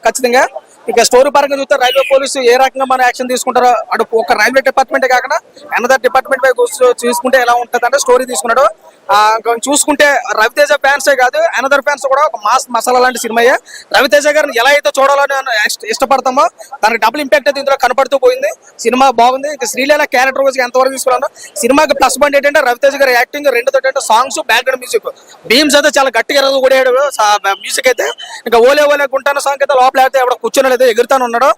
ఖచ్చితంగా ఇక స్టోరీ పరంగా చూస్తే రైల్వే పోలీసు ఏ రకంగా మన యాక్షన్ తీసుకుంటారో అటు ఒక రైల్వే డిపార్ట్మెంటే కాకుండా అనదర్ డిపార్ట్మెంట్ పై చూసుకుంటే ఎలా ఉంటుంది అంటే స్టోరీ తీసుకున్నాడు. చూసుకుంటే రవితేజ ఫ్యాన్సే కాదు అనదర్ ఫ్యాన్స్ కూడా ఒక మాస్ మసాలా లాంటి సినిమాయే. రవితేజ గారిని ఎలా అయితే చూడాలని ఇష్టపడతామో దానికి డబుల్ ఇంపాక్ట్ అయితే ఇందులో కనపడుతూ పోయింది. సినిమా బాగుంది. ఇక శ్రీలీల క్యారెక్టర్ వచ్చి ఎంతవరకు తీసుకున్నాను. సినిమాకి ప్లస్ పాయింట్ ఏంటంటే రవితేజ గారి యాక్టింగ్, రెండోది ఏంటంటే సాంగ్స్, బ్యాక్గ్రౌండ్ మ్యూజిక్. భీమ్స్ అయితే చాలా గట్టిగా కొడాడు మ్యూజిక్ అయితే. ఇంకా ఓలే ఓలే గుంటాన సాంగ్ అయితే లోపల అయితే ఎవడ కూర్చొని అయితే ఎగురుతాను ఉన్నాడు.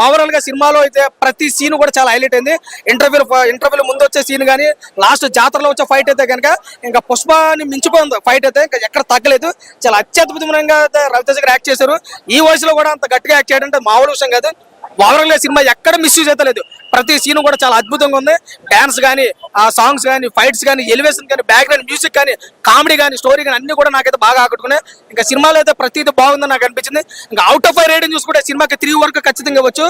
ఓవరాల్ గా సినిమాలో అయితే ప్రతి సీన్ కూడా చాలా హైలైట్ అయింది. ఇంటర్వ్యూలు ముందు వచ్చే సీన్ కానీ లాస్ట్ జాతరలో వచ్చే ఫైట్ అయితే కనుక ఇంకా పుష్పాన్ని మించిపోయింది ఫైట్ అయితే. ఇంకా ఎక్కడ తగ్గలేదు. చాలా అత్యద్భుతంగా రవితేజ గారు యాక్ట్ చేశారు. ఈ వయసులో కూడా అంత గట్టిగా యాక్ట్ చేయడం అంటే మామూలు విషయం కాదు. ఓవరాల్ గా సినిమా ఎక్కడ మిస్యూజ్ అయితే లేదు. ప్రతి సీన్ కూడా చాలా అద్భుతంగా ఉంది. డాన్స్ కానీ, ఆ సాంగ్స్ కానీ, ఫైట్స్ కానీ, ఎలివేషన్ కానీ, బ్యాక్గ్రౌండ్ మ్యూజిక్ కానీ, కామెడీ కానీ, స్టోరీ కానీ అన్ని కూడా నాకైతే బాగా ఆకట్టుకున్నాయి. ఇంకా సినిమాలో అయితే ప్రతిదీ బాగుందని నాకు అనిపించింది. ఇంకా అవుట్ ఆఫ్ 5 రేటింగ్ చూసుకుంటే సినిమాకి 3 వరకు ఖచ్చితంగా ఇవ్వచ్చు.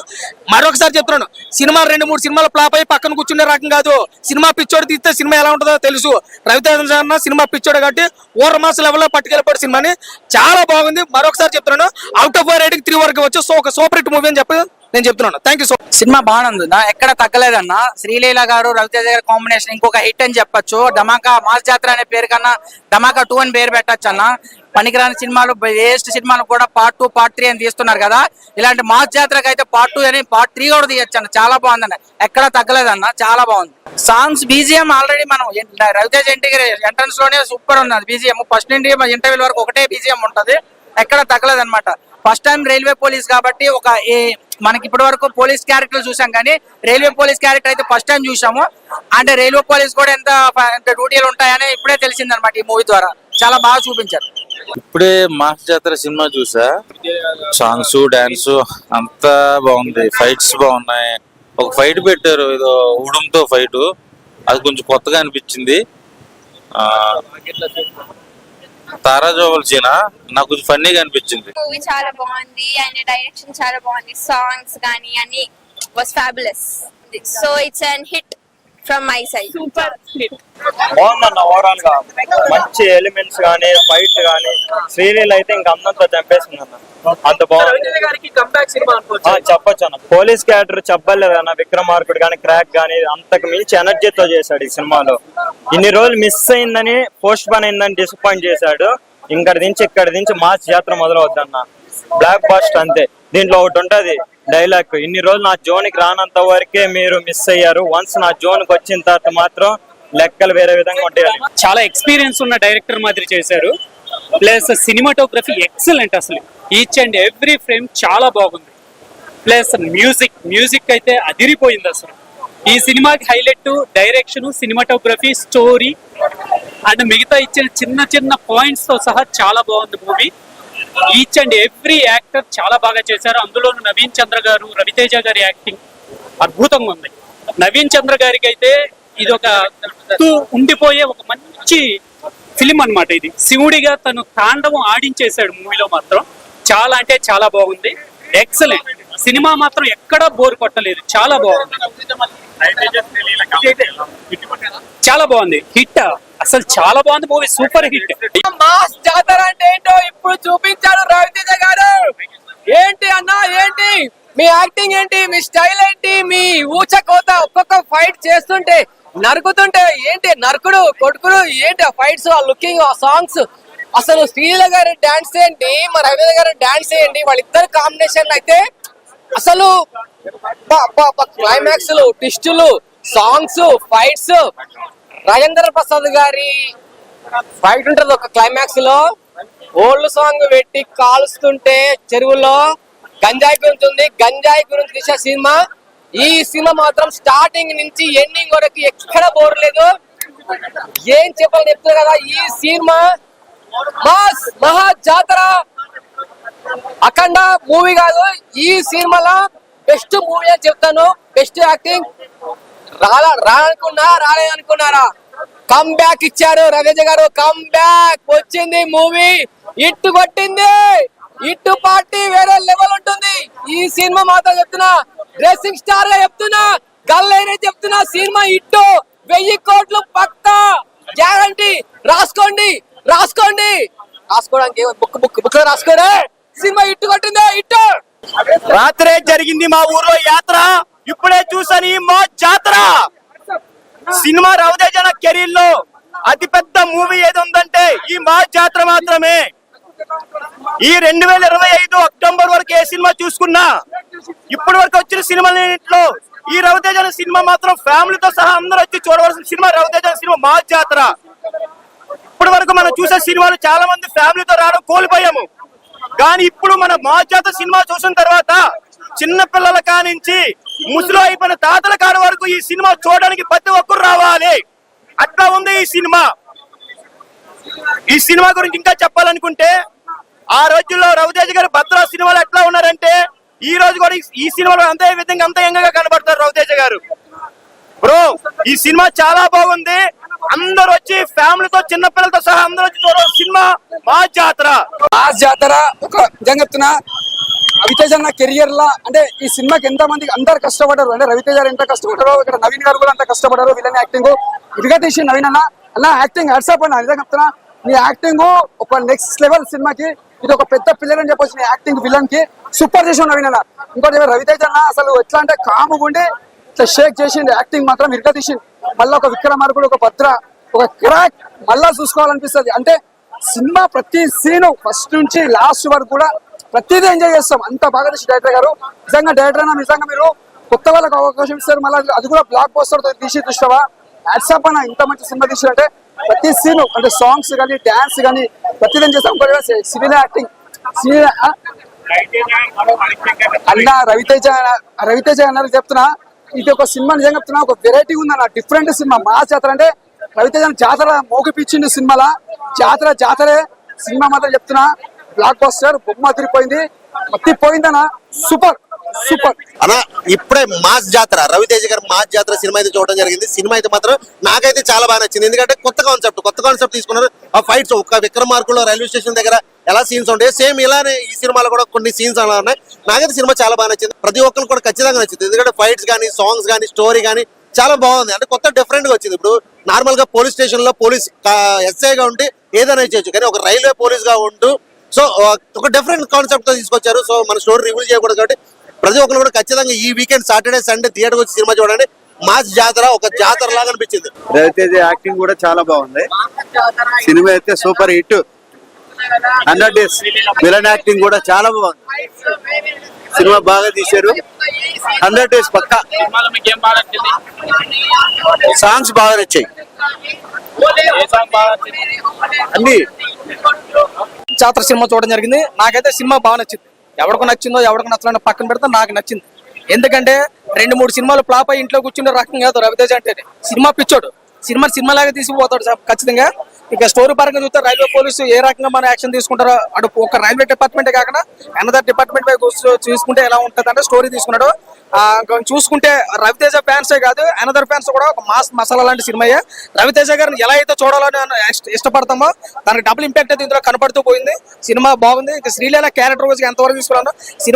మరొకసారి చెప్తున్నాను, సినిమా 2-3 సినిమాలు ఫ్లాప్ అయ్యి పక్కన కూర్చునే రకం కాదు. సినిమా పిచ్చోడు తీస్తే సినిమా ఎలా ఉంటుందో తెలుసు. రవితేజ అన్న సినిమా పిచ్చోడు కాబట్టి ఓవర్మాస్ లెవెల్లో పట్టుకెళ్ళిపోయి సినిమాని చాలా బాగుంది. మరొకసారి చెప్తున్నాను, అవుట్ ఆఫ్ 5 రేటింగ్ 3 వరకు ఇవ్వచ్చు. సో ఒక సూపర్ హిట్ మూవీ అని చెప్పి నేను చెప్తున్నాను. Thank you so much. Cinema బాగుంది, ఎక్కడ తగ్గలేదన్న. శ్రీలీల గారు రవితేజ గారి కాంబినేషన్ ఇంకొక హిట్ అని చెప్పొచ్చు. ధమాకా మాస్ జాతర అనే పేరు కన్నా ధమాకా 2 అని పేరు పెట్టచ్చు అన్న. పనికిరాని సినిమాలు, వేస్ట్ సినిమాలు కూడా పార్ట్ 2, పార్ట్ 3 అని తీస్తున్నారు కదా. ఇలాంటి మాస్ జాతరకు అయితే పార్ట్ 2 అని, పార్ట్ 3 కూడా తీయచ్చు అన్న. చాలా బాగుందన్న, ఎక్కడ తగ్గలేదన్న, చాలా బాగుంది. సాంగ్స్, బీజిఎం ఆల్రెడీ మనం రవితేజ ఎంట్రన్స్ లోనే సూపర్ ఉన్నది బీజిఎం. ఫస్ట్ నుండి ఇంటర్వ్యూ వరకు ఒకటే బీజిఎం ఉంటది, ఎక్కడ తగ్గలేదు అనమాట. ఫస్ట్ టైం రైల్వే పోలీస్ కాబట్టి మనకి ఇప్పటి వరకు పోలీస్ క్యారెక్టర్ చూసాం, కానీ రైల్వే పోలీస్ క్యారెక్టర్ అయితే ఫస్ట్ టైం చూసాము. అంటే రైల్వే పోలీస్ కూడా ఎంత డ్యూటీలు ఉంటాయని ఇప్పుడే తెలిసింది అనమాట. ఈ మూవీ ద్వారా చాలా బాగా చూపించారు. ఇప్పుడే మాస్ జాతర సినిమా చూసా. సాంగ్స్, డాన్స్ అంతా బాగుంది. ఫైట్స్ బాగున్నాయి. ఒక ఫైట్ పెట్టారు, ఏదో ఉడుంతో ఫైట్, అది కొంచెం కొత్తగా అనిపించింది. తారా జోవల్సీనా నాకు కొంచెం ఫన్నీగా అనిపించింది. మూవీ చాలా బాగుంది అండ్ డైరెక్షన్ చాలా బాగుంది. సాంగ్స్ కానీ అన్ని was fabulous. So it's an hit from my side. Super hit. బాగుందన్న. ఓవరాల్ గా మంచి ఎలిమెంట్స్ గానీ, ఫైట్ గానీ, శ్రీలీల అయితే ఇంకా అందంతో చంపేసింది అన్న. అంత బాగుంది చెప్పొచ్చు అన్న. Police character చెప్పలేదన్న. విక్రమార్కుడు గానీ, క్రాక్ గానీ అంతకు మించి ఎనర్జీతో చేశాడు ఈ సినిమాలో. ఇన్ని రోజులు మిస్ అయిందని, పోస్ట్ పోన్ అయిందని డిసప్పాయింట్ చేశాడు. ఇక్కడి నుంచి మాస్ జాతర మొదలవుద్దన్న. బ్లాక్ బాస్ట్ అంతే. దీంట్లో ఒకటి ఉంటది డైలాగ్, ఇన్ని రోజులు నా జోన్కి రానంత వరకే మీరు మిస్ అయ్యారు, వన్స్ నా జోన్కి వచ్చిన తర్వాత మాత్రం లెక్కలు వేరే విధంగా ఉంటాయి. చాలా ఎక్స్పీరియన్స్ ఉన్న డైరెక్టర్ మాదిరి చేశారు. Plus cinematography excellent. అసలు ఈచ్ అండ్ ఎవ్రీ ఫ్రేమ్ చాలా బాగుంది. ప్లస్ మ్యూజిక్ అయితే అదిరిపోయింది. అసలు ఈ సినిమాకి highlight direction, cinematography, story and మిగతా ఇచ్చిన చిన్న చిన్న పాయింట్స్ తో సహా చాలా బాగుంది movie. Each and every actor చాలా బాగా చేశారు. అందులోనూ నవీన్ చంద్ర గారు, రవితేజ గారి యాక్టింగ్ అద్భుతంగా ఉంది. నవీన్ చంద్ర గారికి అయితే ఇది ఒక ఉండిపోయే ఒక మంచి ఫిలిం అన్నమాట. ఇది శివుడిగా తను తాండవం ఆడించేశాడు మూవీలో. మాత్రం చాలా అంటే చాలా బాగుంది. ఎక్సలెంట్. సినిమా మాత్రం ఎక్కడా బోర్ కొట్టలేదు, చాలా బాగుంది. చాలా బాగుంది. హిట్, అసలు చాలా బాగుంది మూవీ. Super hit. మాస్ జాతర అంటే ఏంటో ఇప్పుడు చూపించాడు రవితేజ గారు. ఏంటి అన్న, ఏంటి మీ యాక్టింగ్, ఏంటి మీ స్టైల్, ఏంటి మీ ఊచకోత, ఒక్కొక్క ఫైట్ చేస్తుంటే నరుకుతుంటే ఏంటి, నరుకుడు కొడుకుడు ఏంటి, ఆ ఫైట్స్, ఆ లుకింగ్, ఆ సాంగ్స్, అసలు శ్రీలీల గారి డాన్స్ ఏంటి, మా రవితేజ గారి డాన్స్ ఏంటి, వాళ్ళిద్దరు కాంబినేషన్ అయితే అసలు క్లైమాక్స్, ట్విస్టులు, సాంగ్స్, ఫైట్స్. రాజేంద్ర ప్రసాద్ గారి ఫైట్ ఉంటది ఒక క్లైమాక్స్ లో, ఓల్డ్ సాంగ్ పెట్టి కాలుస్తుంటే చెరువులో గంజాయి గురించి, గంజాయి గురించి తీసే సినిమా. ఈ సినిమా మాత్రం స్టార్టింగ్ నుంచి ఎండింగ్ వరకు ఎక్కడ బోర్ లేదు. ఏం చెప్పాలని చెప్తున్నారు కదా. ఈ సినిమా మాస్ మహా జాతర అఖండ మూవీ కాదు, ఈ సినిమాలో బెస్ట్ మూవీ అని చెప్తాను. Best acting. రాలేదనుకున్నారా, కమ్ బ్యాక్ ఇచ్చారు రవితేజ గారు. కమ్ బ్యాక్ వచ్చింది మూవీ, ఇట్టు కొట్టింది. ఇట్టు పార్టీ వేరే లెవెల్ ఉంటుంది. ఈ సినిమా మాత్రం చెప్తున్నా, డ్రెస్సింగ్ స్టార్ గా చెప్తున్నా, గల్లైనా చెప్తున్నా, సినిమా ఇట్టు 1000 కోట్లు పక్కా గ్యారంటీ. రాసుకోండి. రాసుకోవడానికి బుక్ లో రాసుకోరే. సినిమా ఇట్టు కొట్టిందా ఇట్టు. రాత్రే జరిగింది మా ఊర్లో యాత్ర, ఇప్పుడే చూసాను ఈ మా జాతర. సినిమా రవితేజ కెరీర్ లో అతి పెద్ద మూవీ ఏది ఉందంటే ఈ మా జాతర మాత్రమే. ఈ 2025 అక్టోబర్ వరకు ఏ సినిమా చూసుకున్నా ఇప్పటి వరకు వచ్చిన సినిమాలో ఈ రవితేజ సినిమా మాత్రం ఫ్యామిలీతో సహా అందరూ వచ్చి చూడవలసిన సినిమా రవితేజ సినిమా మా జాతర. ఇప్పటి వరకు మనం చూసే సినిమాలు చాలా మంది ఫ్యామిలీతో రావడం కోల్పోయాము, కానీ ఇప్పుడు మన మా జాతర సినిమా చూసిన తర్వాత చిన్న పిల్లల కానించి ముసలు అయిపోయిన తాతల కాడి వరకు ఈ సినిమా చూడడానికి ప్రతి ఒక్కరు రావాలి. అట్లా ఉంది ఈ సినిమా. ఈ సినిమా గురించి ఇంకా చెప్పాలనుకుంటే ఆ రోజుల్లో రవితేజ గారు భద్రా సినిమాలు ఎట్లా ఉన్నారంటే ఈ రోజు కూడా ఈ సినిమాలో అంతే విధంగా అంత యంగగా కనబడతారు రవితేజ గారు. బ్రో ఈ సినిమా చాలా బాగుంది, అందరూ వచ్చి ఫ్యామిలీతో చిన్న పిల్లలతో సహా అందరూ వచ్చి చూడాలి సినిమా మా జాతర. మాస్ జాతర ఒక నిజంగా చెప్తున్నా, రవితేజ అన్న కెరియర్ లా అంటే ఈ సినిమాకి ఎంత మంది అందరు కష్టపడ్డారు. అంటే రవితేజ గారు ఎంత కష్టపడ్డారో ఇక్కడ నవీన్ గారు కూడా అంత కష్టపడ్డారు. విలన్ యాక్టింగ్ ఇదిగా తీసి నవీన్ అన్న యాక్టింగ్ హ్యాట్సాప్ అన్న. నిజంగా చెప్తున్నా నీ యాక్టింగ్ ఒక నెక్స్ట్ లెవెల్ సినిమాకి. ఇది ఒక పెద్ద పిల్లర్ అని చెప్పొచ్చు. నీ యాక్టింగ్ విలన్ కి సూపర్ చేసి నవీన్ అన్న. ఇంకోటి రవితేజ అన్న అసలు ఎట్లా అంటే కాముగుండి ఇట్లా షేక్ చేసింది, యాక్టింగ్ మాత్రం ఇరుగా తీసింది. మళ్ళీ ఒక విక్రమార్కుడు, ఒక భద్ర, ఒక క్రాక్ మళ్ళా చూసుకోవాలనిపిస్తుంది. అంటే సినిమా ప్రతి సీను ఫస్ట్ నుంచి లాస్ట్ వరకు కూడా ప్రతిదీ ఎంజాయ్ చేస్తాం. అంత బాగా తీసి డైరెక్టర్ గారు. నిజంగా డైరెక్టర్ అన్న నిజంగా మీరు కొత్త వాళ్ళకి అవకాశం ఇస్తారు, మళ్ళీ అది కూడా బ్లాక్ పోస్టర్ తో తీసి చూస్తావా. హ్యాట్సాప్ అన్న, ఇంత మంచి సినిమా తీసారంటే ప్రతి సీను అంటే సాంగ్స్ కానీ డాన్స్ కానీ ప్రతిదీ చేస్తాం. సివిల్ యాక్టింగ్ అన్న రవితేజ అన్నారు చెప్తున్నా. ఇది ఒక సినిమా నిజంగా చెప్తున్నా, ఒక వెరైటీ ఉందన్న, డిఫరెంట్ సినిమా. మా జాతర అంటే రవితేజ జాతర మోగిపించింది సినిమాలా. జాతరే సినిమా మాత్రం చెప్తున్నా బ్లాక్ బస్టర్, బొమ్మ అదిరిపోయింది, మత్తిపోయిందన్న. సూపర్ సూపర్ అన్న. ఇప్పుడే మాస్ జాతర రవితేజ గారు మాస్ జాతర సినిమా అయితే చూడడం జరిగింది. సినిమా అయితే మాత్రం నాకైతే చాలా బాగా నచ్చింది, ఎందుకంటే కొత్త కాన్సెప్ట్ తీసుకున్నారు. ఆ ఫైట్స్ ఒక విక్రమార్కుల్లో రైల్వే స్టేషన్ దగ్గర ఎలా సీన్స్ ఉంటాయి సేమ్ ఇలానే ఈ సినిమాలో కూడా కొన్ని సీన్స్ అలా ఉన్నాయి. నాకైతే సినిమా చాలా బాగా నచ్చింది, ప్రతి ఒక్కరు కూడా ఖచ్చితంగా నచ్చింది. ఎందుకంటే ఫైట్స్ కానీ సాంగ్స్ కానీ స్టోరీ కానీ చాలా బాగుంది. అంటే కొత్త డిఫరెంట్ గా వచ్చింది. ఇప్పుడు నార్మల్ గా పోలీస్ స్టేషన్ లో పోలీస్ ఎస్ఐగా ఉంటే ఏదైనా చేయొచ్చు, కానీ ఒక రైల్వే పోలీస్ గా ఉంటూ సో ఒక డిఫరెంట్ కాన్సెప్ట్ తో తీసుకొచ్చారు. సో మన స్టోరీ రివీల్ చేయకూడదు కాబట్టి ప్రతి ఒక్కరు కూడా ఖచ్చితంగా ఈ వీకెండ్ సాటర్డే సండే థియేటర్ వచ్చి సినిమా చూడండి. మాస్ జాతర ఒక జాతర లాగా అనిపించింది. రవితేజ యాక్టింగ్ కూడా చాలా బాగుంది. సినిమా అయితే super hit. 100 days villain acting కూడా చాలా బాగుంది. సినిమా బాగా తీశారు. 100 days పక్కా. సాంగ్స్ బాగా నచ్చాయి అన్ని. జాతర సినిమా చూడడం జరిగింది. నాకైతే సినిమా బాగా నచ్చింది. ఎవరికి నచ్చిందో ఎవరికి నచ్చలేదో పక్కన పెడితే నాకు నచ్చింది. ఎందుకంటే 2-3 సినిమాలు ఫ్లాప్ అయ్యి ఇంట్లో కూర్చునే రకం కాదు రవితేజ అంటే. సినిమా పిచ్చోడు, సినిమాలాగా తీసుకుపోతాడు ఖచ్చితంగా. ఇక స్టోరీ పరంగా చూస్తే రైల్వే పోలీసు ఏ రకంగా మన యాక్షన్ తీసుకుంటారో అటు ఒక రైల్వే డిపార్ట్మెంటే కాకుండా అనదర్ డిపార్ట్మెంట్ పై చూసుకుంటే ఎలా ఉంటుంది అంటే స్టోరీ తీసుకున్నాడు. చూసుకుంటే రవితేజ ఫ్యాన్సే కాదు అనదర్ ఫ్యాన్స్ కూడా ఒక మాస్ మసాలా లాంటి సినిమాయే. రవితేజ గారిని ఎలా అయితే చూడాలని ఇష్టపడతామో దానికి డబుల్ ఇంపాక్ట్ అయితే ఇందులో కనపడుతూ పోయింది. సినిమా బాగుంది. ఇక శ్రీలీల క్యారెక్టర్ ఎంతవరకు తీసుకున్నాను.